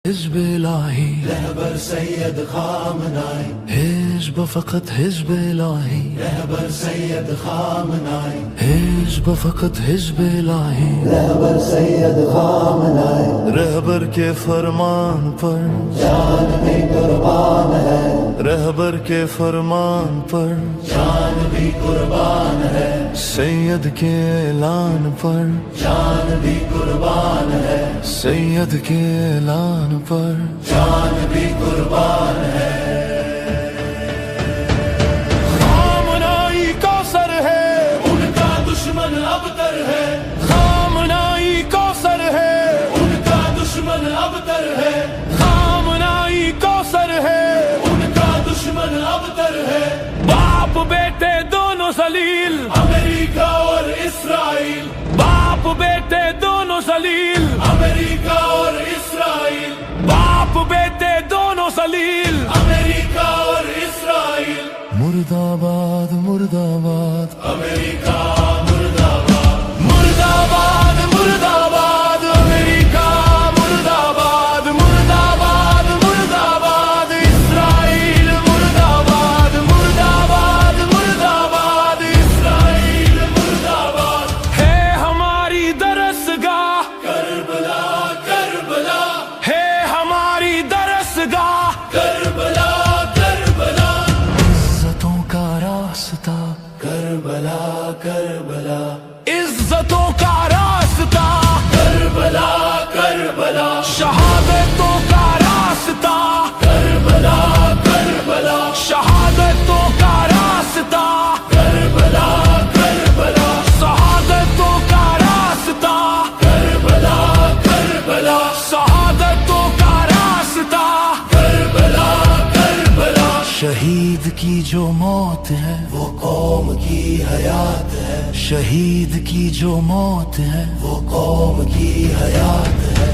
حزب الہی رہبر سید خامنائی، حزب فقط حزب الہی رہبر سید خامنائی، حزب فقط حزب الہی رہبر سید خامنائی، رہبر کے فرمان پر جان بھی قربان ہے، رہبر کے فرمان پر جان بھی قربان ہے، سید کے اعلان پر جان بھی قربان ہے، سید کے اعلان پر جان بھی قربان ہے۔ خامنائی کوثر ہے ان کا دشمن ابتر ہے، خامنائی کوثر ہے ان کا دشمن ابتر ہے، خامنائی کوثر ہے ان کا دشمن ابتر ہے، باپ بیٹے دونوں ذلیل امریکہ اور اسرائیل، باپ بیٹے دونوں ذلیل امریکہ اور اسرائیل، باپ بیٹے دونوں ذلیل امریکہ اور اسرائیل، مرد آباد مرد آباد امریکہ مرد آباد، مرد آباد مرد آباد امریکہ مرد آباد مرد آباد مرد آباد اسرائیل مرد آباد مرد آباد مرد آباد اسرائیل مرد آباد، ہے ہماری درسگاہ کربلا کربلا ہے ہماری درسگاہ کربلا کربلا، عزتوں کا راستہ کربلا کربلا عزتوں کا راستہ کربلا کربلا، شہادتوں کا راستہ کربلا کربلا شہادتوں کا راستہ کربلا کربلا شہادتوں کا راستہ کربلا کربلا شہادتوں کا راستہ کربلا کربلا، شہید کی جو موت ہے وہ قوم کی حیات ہے، شہید کی جو موت ہے وہ قوم کی حیات ہے،